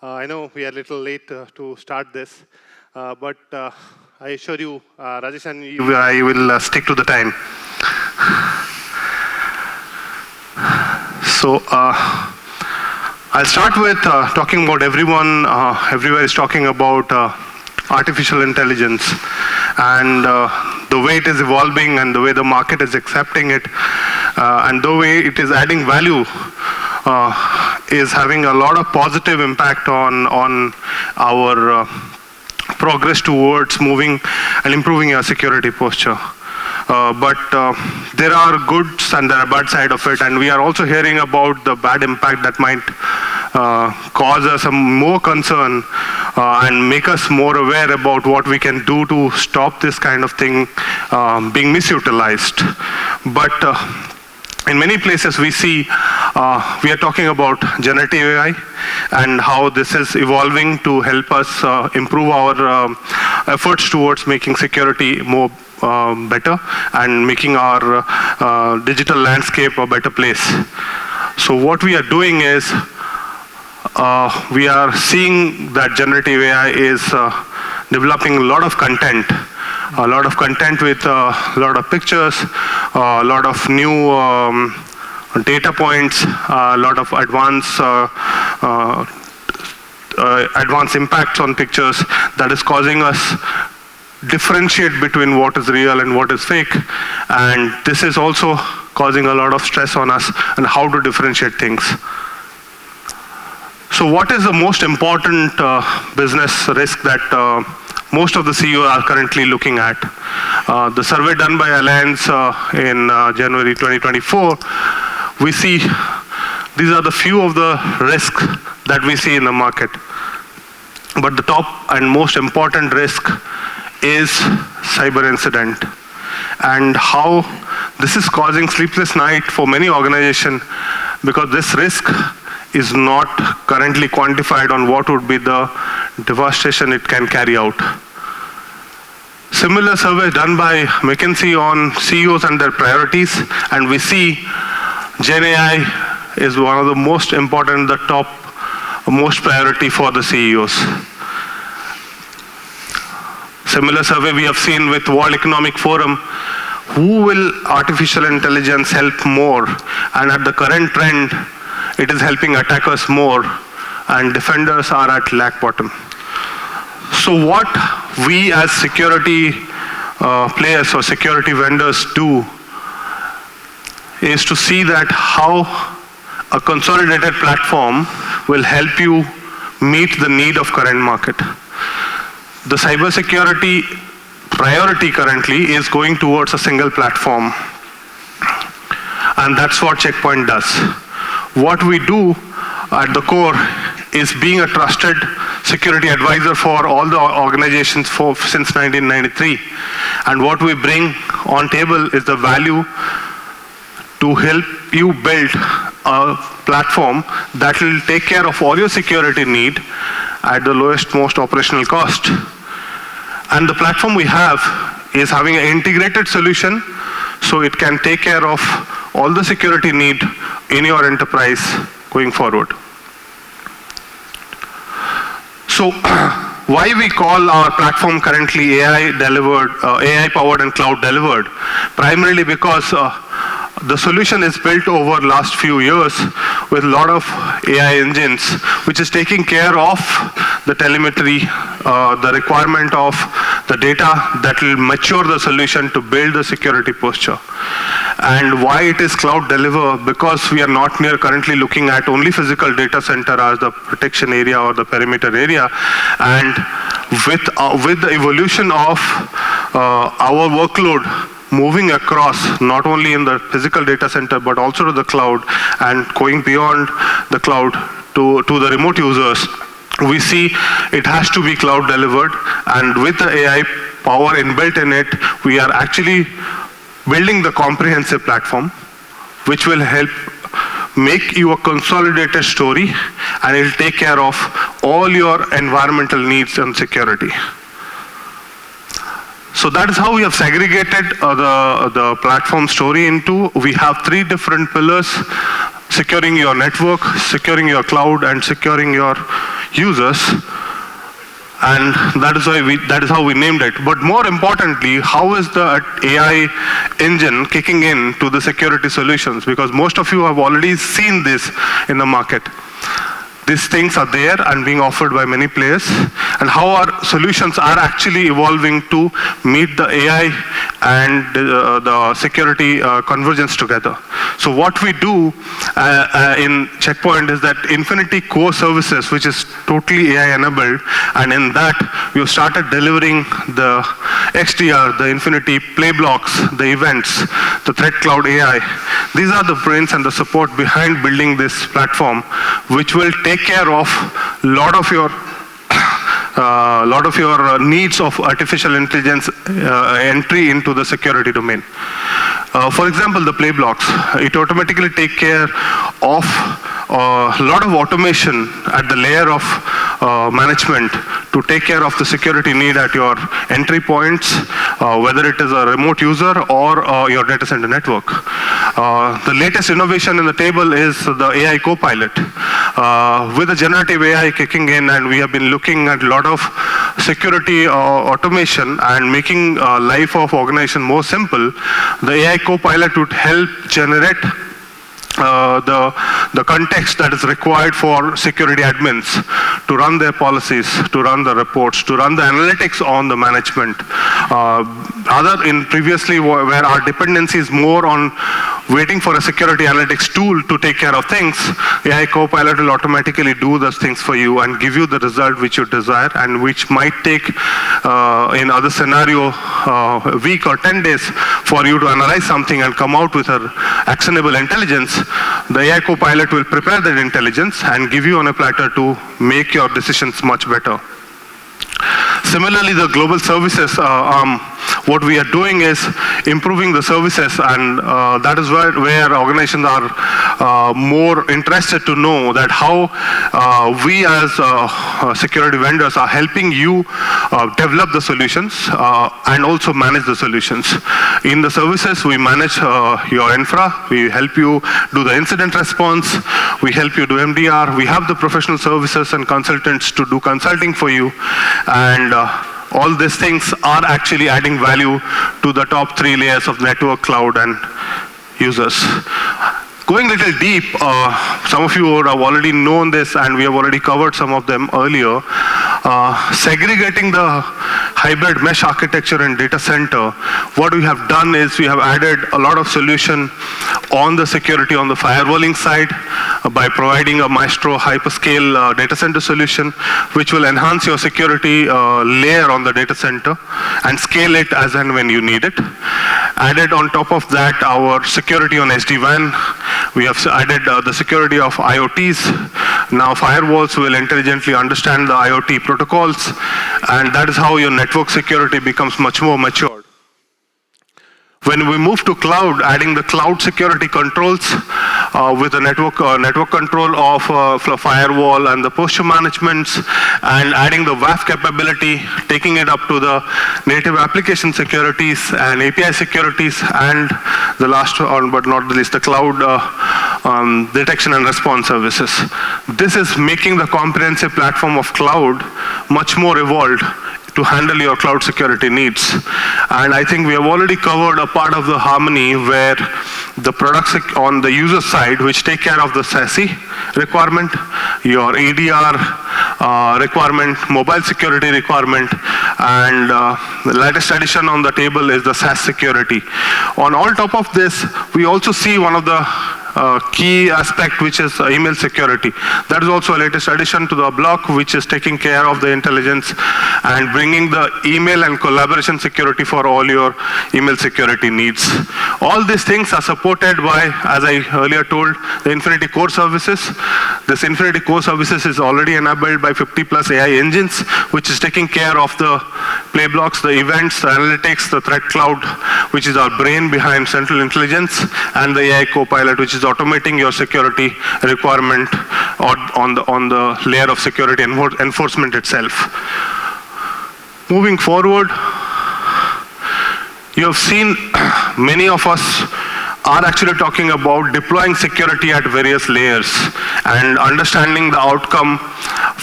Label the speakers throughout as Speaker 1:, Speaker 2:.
Speaker 1: I know we are a little late to start this, but I assure you, Rajesh and I will stick to the time. So I'll start with talking about everyone. Everywhere is talking about artificial intelligence and the way it is evolving and the way the market is accepting it and the way it is adding value is having a lot of positive impact on our progress towards moving and improving our security posture. But there are goods and there are bad side of it, and we are also hearing about the bad impact that might cause us some more concern and make us more aware about what we can do to stop this kind of thing being misutilized. But in many places we see, we are talking about generative AI and how this is evolving to help us improve our efforts towards making security more better and making our digital landscape a better place. So what we are doing is, we are seeing that generative AI is developing a lot of content with a lot of pictures, a lot of new data points, a lot of advanced impacts on pictures that is causing us differentiate between what is real and what is fake. And this is also causing a lot of stress on us and how to differentiate things. So what is the most important business risk that most of the CEOs are currently looking at? The survey done by Allianz in January 2024, we see these are the few of the risks that we see in the market. But the top and most important risk is cyber incident, and how this is causing sleepless night for many organizations, because this risk is not currently quantified on what would be the devastation it can carry out. Similar survey done by McKinsey on CEOs and their priorities, and we see Gen AI is one of the most important, the top most priority for the CEOs. Similar survey we have seen with World Economic Forum. Who will artificial intelligence help more? And at the current trend, it is helping attackers more, and defenders are at lack bottom. So what we as security players or security vendors do is to see that how a consolidated platform will help you meet the need of current market. The cybersecurity priority currently is going towards a single platform, and that's what Checkpoint does. What we do at the core is being a trusted security advisor for all the organizations since 1993. And what we bring on table is the value to help you build a platform that will take care of all your security need at the lowest, most operational cost. And the platform we have is having an integrated solution, so it can take care of all the security need in your enterprise going forward. So why we call our platform currently AI powered and cloud delivered? Primarily because the solution is built over last few years with a lot of AI engines, which is taking care of the telemetry, the requirement of the data that will mature the solution to build the security posture. And why it is cloud deliver? Because we are not currently looking at only physical data center as the protection area or the perimeter area. And with the evolution of our workload moving across, not only in the physical data center, but also to the cloud and going beyond the cloud to the remote users, we see it has to be cloud delivered. And with the AI power inbuilt in it, we are actually building the comprehensive platform, which will help make you a consolidated story, and it will take care of all your environmental needs and security. So that is how we have segregated the platform story into. We have three different pillars: securing your network, securing your cloud, and securing your users. And that is how we named it. But more importantly, how is the AI engine kicking in to the security solutions? Because most of you have already seen this in the market. These things are there and being offered by many players, and how our solutions are actually evolving to meet the AI and the security convergence together. So what we do in Checkpoint is that Infinity Core Services, which is totally AI enabled, and in that we have started delivering the XDR, the Infinity Play Blocks, the events, the Threat Cloud AI. These are the brains and the support behind building this platform, which will take care of a lot of your needs of artificial intelligence entry into the security domain. For example, the play blocks, it automatically take care of a lot of automation at the layer of management to take care of the security need at your entry points, whether it is a remote user or your data center network. The latest innovation in the table is the AI Copilot. With the generative AI kicking in, and we have been looking at a lot of security automation and making life of organization more simple, the AI Copilot would help generate the context that is required for security admins to run their policies, to run the reports, to run the analytics on the management. Other in previously where our dependency is more on waiting for a security analytics tool to take care of things, AI Copilot will automatically do those things for you and give you the result which you desire, and which might take in other scenario a week or 10 days for you to analyze something and come out with an actionable intelligence. The AI Copilot will prepare that intelligence and give you on a platter to make your decisions much better. Similarly, the global services arm, what we are doing is improving the services, and that is where organizations are more interested to know that how we as security vendors are helping you develop the solutions and also manage the solutions. In the services, we manage your infra, we help you do the incident response, we help you do MDR, we have the professional services and consultants to do consulting for you, and all these things are actually adding value to the top 3 layers of network, cloud, and users. Going a little deep, some of you would have already known this, and we have already covered some of them earlier. Segregating the hybrid mesh architecture in data center, what we have done is we have added a lot of solution on the security on the firewalling side by providing a Maestro hyperscale data center solution, which will enhance your security layer on the data center and scale it as and when you need it. Added on top of that, our security on SD-WAN. We have added the security of IoTs. Now firewalls will intelligently understand the IoT protocols, and that is how your network security becomes much more matured. When we move to cloud, adding the cloud security controls with the network control of firewall and the posture management, and adding the WAF capability, taking it up to the native application securities and API securities, and the last but not the least, the cloud detection and response services. This is making the comprehensive platform of cloud much more evolved to handle your cloud security needs. And I think we have already covered a part of the harmony where the products on the user side, which take care of the SASE requirement, your EDR requirement, mobile security requirement, and the latest addition on the table is the SaaS security. On all top of this, we also see one of the key aspect, which is email security. That is also a latest addition to the block, which is taking care of the intelligence and bringing the email and collaboration security for all your email security needs. All these things are supported by, as I earlier told, the Infinity Core Services. This Infinity Core Services is already enabled by 50+ AI engines, which is taking care of the play blocks, the events, the analytics, the threat cloud, which is our brain behind central intelligence, and the AI Copilot, which is automating your security requirement on the layer of security enforcement itself. Moving forward, you have seen many of us are actually talking about deploying security at various layers and understanding the outcome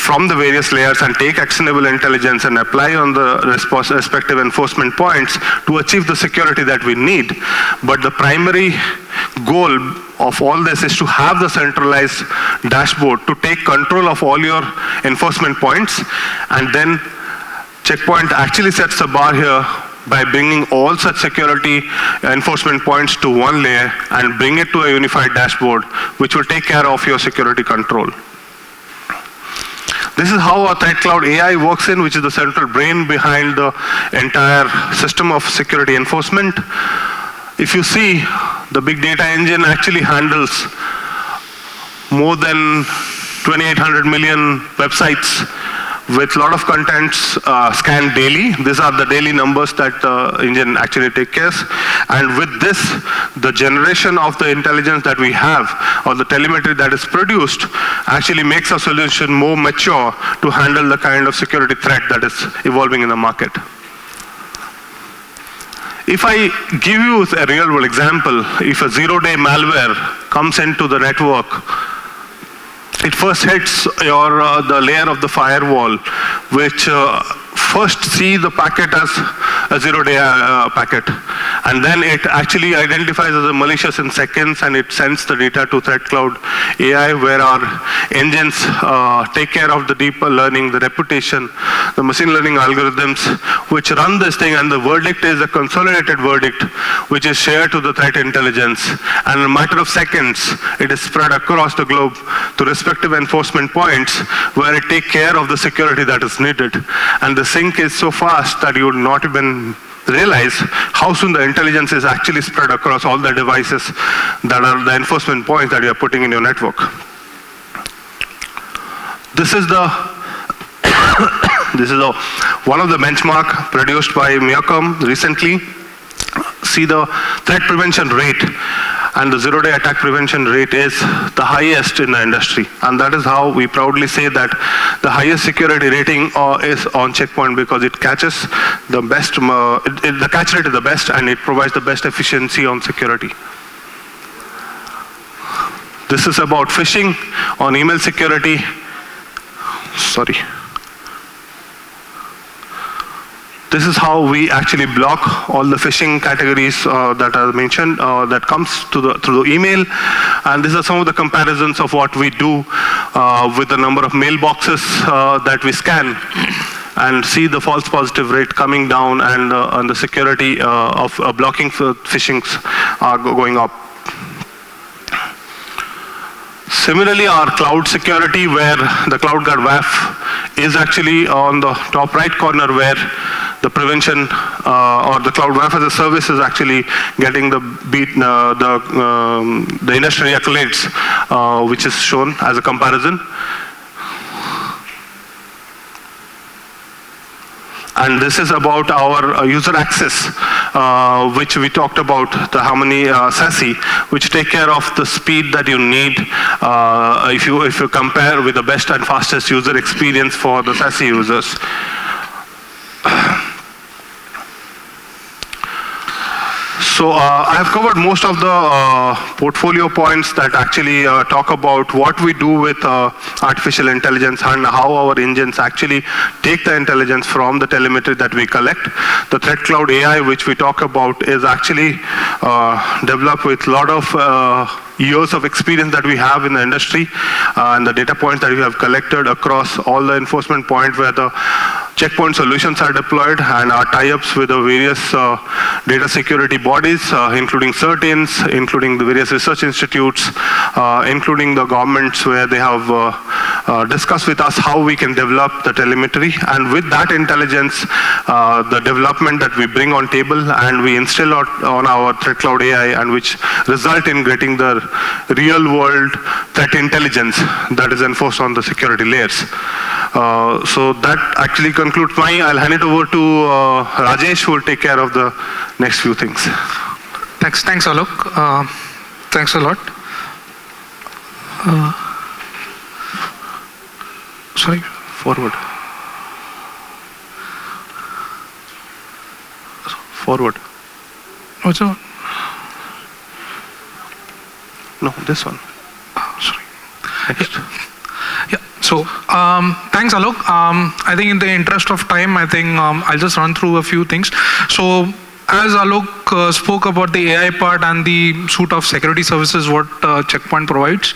Speaker 1: from the various layers and take actionable intelligence and apply on the respective enforcement points to achieve the security that we need. But the primary goal of all this is to have the centralized dashboard to take control of all your enforcement points, and then Checkpoint actually sets a bar here by bringing all such security enforcement points to one layer and bring it to a unified dashboard which will take care of your security control. This is how our Threat Cloud AI works in, which is the central brain behind the entire system of security enforcement. If you see, the big data engine actually handles more than 2,800 million websites with a lot of contents scanned daily. These are the daily numbers that the engine actually takes care of. And with this, the generation of the intelligence that we have, or the telemetry that is produced, actually makes our solution more mature to handle the kind of security threat that is evolving in the market. If I give you a real-world example, if a zero-day malware comes into the network, it first hits the layer of the firewall, which first see the packet as a zero-day packet. And then it actually identifies as a malicious in seconds, and it sends the data to Threat Cloud AI, where our engines take care of the deeper learning, the reputation, the machine learning algorithms, which run this thing, and the verdict is a consolidated verdict, which is shared to the threat intelligence. And in a matter of seconds, it is spread across the globe to respective enforcement points, where it takes care of the security that is needed. And the sync is so fast that you would not even realize how soon the intelligence is actually spread across all the devices that are the enforcement points that you are putting in your network. This is one of the benchmark produced by Miacom recently. See the threat prevention rate, and the zero-day attack prevention rate is the highest in the industry. And that is how we proudly say that the highest security rating is on Checkpoint, because it catches the best, the catch rate is the best, and it provides the best efficiency on security. This is about phishing on email security. Sorry. This is how we actually block all the phishing categories that are mentioned, that comes through the email. And these are some of the comparisons of what we do with the number of mailboxes that we scan, and see the false positive rate coming down, and the security of blocking phishings are going up. Similarly, our cloud security, where the CloudGuard WAF is actually on the top right corner, where the prevention or the Cloud WAF as a service is actually getting the industry accolades, which is shown as a comparison. And this is about our user access, which we talked about, the Harmony SASE, which take care of the speed that you need if you compare with the best and fastest user experience for the SASE users. So I have covered most of the portfolio points that actually talk about what we do with artificial intelligence and how our engines actually take the intelligence from the telemetry that we collect. The Threat Cloud AI, which we talk about, is actually developed with a lot of years of experience that we have in the industry, and the data points that we have collected across all the enforcement points where the Checkpoint solutions are deployed, and our tie-ups with the various data security bodies, including CERT-ins, including the various research institutes, including the governments, where they have discussed with us how we can develop the telemetry. And with that intelligence, the development that we bring on table and we instill on our Threat Cloud AI, and which result in getting the real-world threat intelligence that is enforced on the security layers. So that actually concludes I'll hand it over to Rajesh, who will take care of the next few things.
Speaker 2: Thanks Alok. Thanks a lot. Sorry.
Speaker 1: Forward. Forward.
Speaker 2: What's that? No,
Speaker 1: this one.
Speaker 2: Sorry.
Speaker 1: Next.
Speaker 2: Yeah. So So, thanks, Alok. I think in the interest of time, I think I'll just run through a few things. So, as Alok spoke about the AI part and the suite of security services what Checkpoint provides,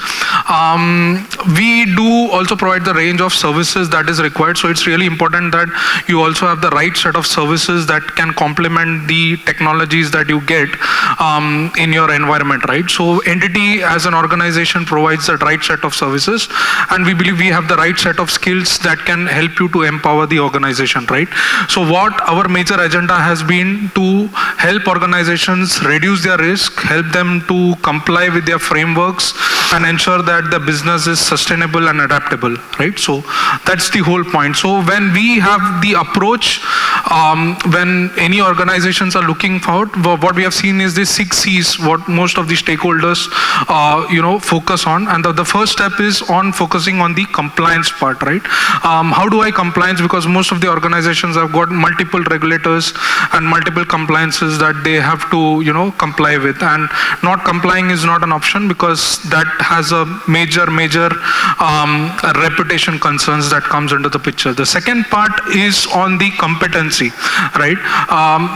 Speaker 2: we do also provide the range of services that is required. So it's really important that you also have the right set of services that can complement the technologies that you get in your environment, right? So NTT as an organization provides the right set of services, and we believe we have the right set of skills that can help you to empower the organization, right? So what our major agenda has been to help organizations reduce their risk, help them to comply with their frameworks, and ensure that the business is sustainable and adaptable, right? So that's the whole point. So when we have the approach, when any organizations are looking forward, what we have seen is the 6 C's, what most of the stakeholders, focus on. And the first step is on focusing on the compliance part, right? How do I compliance? Because most of the organizations have got multiple regulators and multiple compliances that they have to, comply with. And not complying is not an option, because that has a major reputation concerns that comes into the picture. The second part is on the competency, right?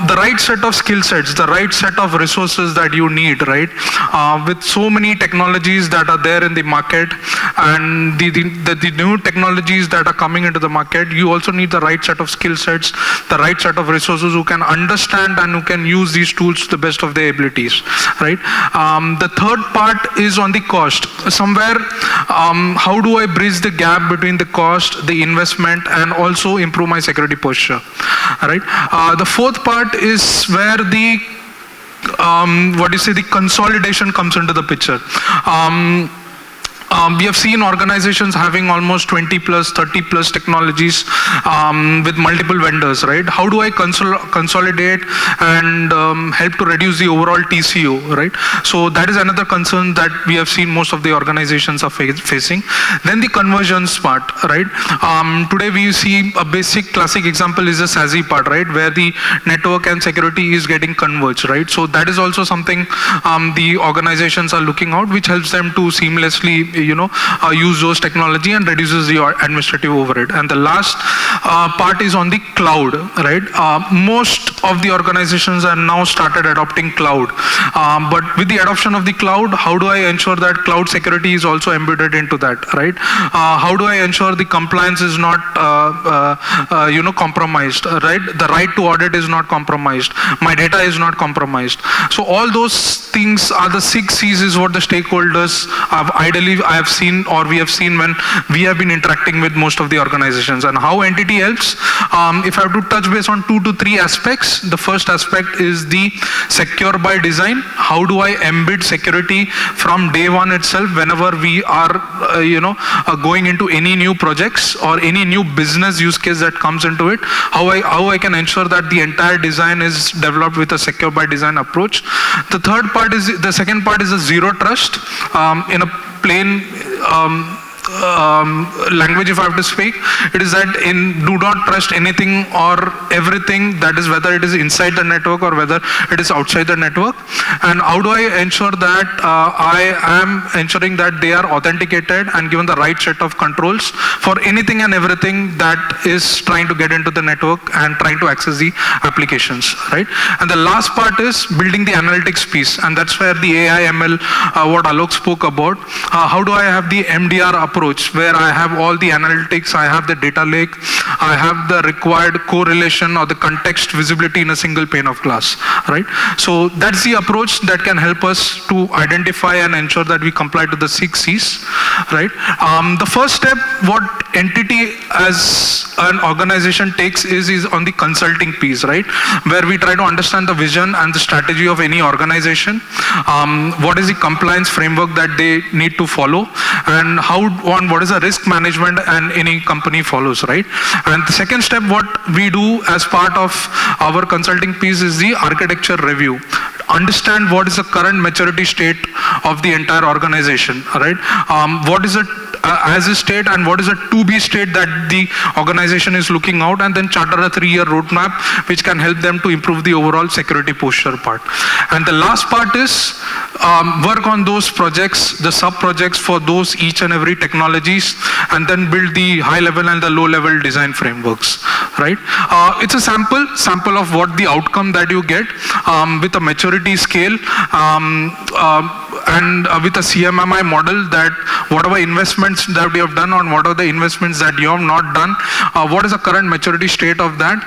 Speaker 2: The right set of skill sets, the right set of resources that you need, right? With so many technologies that are there in the market, and the new technologies that are coming into the market, you also need the right set of skill sets, the right set of resources who can understand and who can use these tools to the best of their abilities, right? The third part is on the cost. Somewhere, how do I bridge the gap between the cost, the investment, and also improve my security posture, right? The fourth part is where the the consolidation comes into the picture. We have seen organizations having almost 20 plus, 30 plus technologies with multiple vendors, right? How do I consolidate and help to reduce the overall TCO, right? So that is another concern that we have seen most of the organizations are facing. Then the conversions part, right? Today we see a basic classic example is the SASE part, right? Where the network and security is getting converged, right? So that is also something the organizations are looking out, which helps them to seamlessly use those technology and reduces the administrative overhead. And the last part is on the cloud, right? Most of the organizations are now started adopting cloud, but with the adoption of the cloud, how do I ensure that cloud security is also embedded into that, right? How do I ensure the compliance is not compromised, right? The right to audit is not compromised, my data is not compromised. So all those things are the 6 C's is what the stakeholders I have seen, or we have seen when we have been interacting with most of the organizations. And how NTT helps, if I have to touch base on 2 to 3 aspects, the first aspect is the secure by design. How do I embed security from day one itself whenever we are going into any new projects or any new business use case that comes into it? How I can ensure that the entire design is developed with a secure by design approach. The second part is a zero trust. In a plain language, if I have to speak, it is that do not trust anything or everything, that is whether it is inside the network or whether it is outside the network. And how do I ensure that I am ensuring that they are authenticated and given the right set of controls for anything and everything that is trying to get into the network and trying to access the applications, right? And the last part is building the analytics piece, and that's where the AI ML, what Alok spoke about. How do I have the MDR approach, where I have all the analytics, I have the data lake, I have the required correlation or the context visibility in a single pane of glass, right? So that's the approach that can help us to identify and ensure that we comply to the 6 C's, right? The first step, what NTT as an organization takes is on the consulting piece, right? Where we try to understand the vision and the strategy of any organization. What is the compliance framework that they need to follow, and what is the risk management and any company follows, right? And the second step, what we do as part of our consulting piece is the architecture review. Understand what is the current maturity state of the entire organization, right? What is it as a state and what is a to-be state that the organization is looking out, and then charter a 3-year roadmap which can help them to improve the overall security posture part. And the last part is work on those projects, the sub-projects for those each and every technologies, and then build the high-level and the low-level design frameworks, right? It's a sample of what the outcome that you get with a maturity scale and with a CMMI model, that whatever investments that we have done or what are the investments that you have not done, what is the current maturity state of that.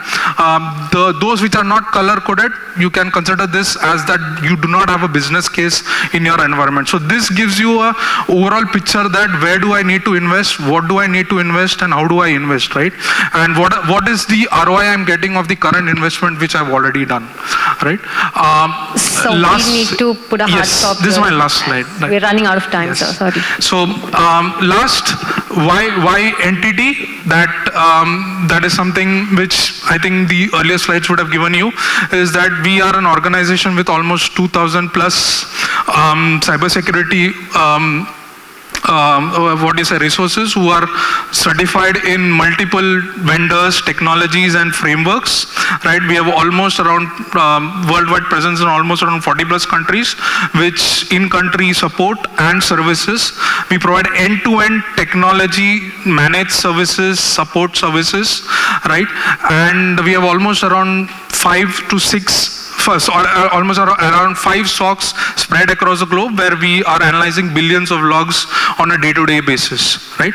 Speaker 2: Those which are not color coded, you can consider this as that you do not have a business case in your environment. So this gives you a overall picture that where do I need to invest, what do I need to invest, and how do I invest, right? And what is the ROI I'm getting of the current investment which I've already done, right?
Speaker 3: So we need to put a hard stop.
Speaker 2: This is my last slide.
Speaker 3: We're running out of time, sir. Sorry.
Speaker 2: So last, why NTT? That is something which I think the earlier slides would have given you, is that we are an organization with almost 2,000 plus cybersecurity resources who are certified in multiple vendors, technologies and frameworks, right? We have almost around worldwide presence in almost around 40 plus countries, which in-country support and services. We provide end-to-end technology, managed services, support services, right? And we have almost around 5 to 6 almost around 5 SOCs spread across the globe, where we are analyzing billions of logs on a day-to-day basis, right?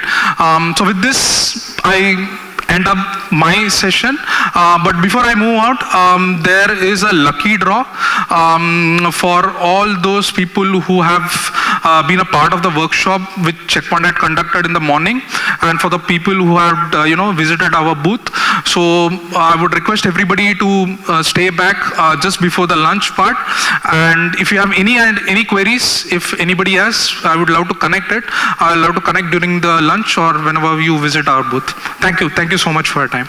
Speaker 2: So with this, I end up my session. But before I move out, there is a lucky draw for all those people who have been a part of the workshop which Checkpoint had conducted in the morning, and for the people who have visited our booth. So I would request everybody to stay back just before the lunch part. And if you have any queries, if anybody has, I would love to connect it. I would love to connect during the lunch or whenever you visit our booth. Thank you. Thank you so much for your time.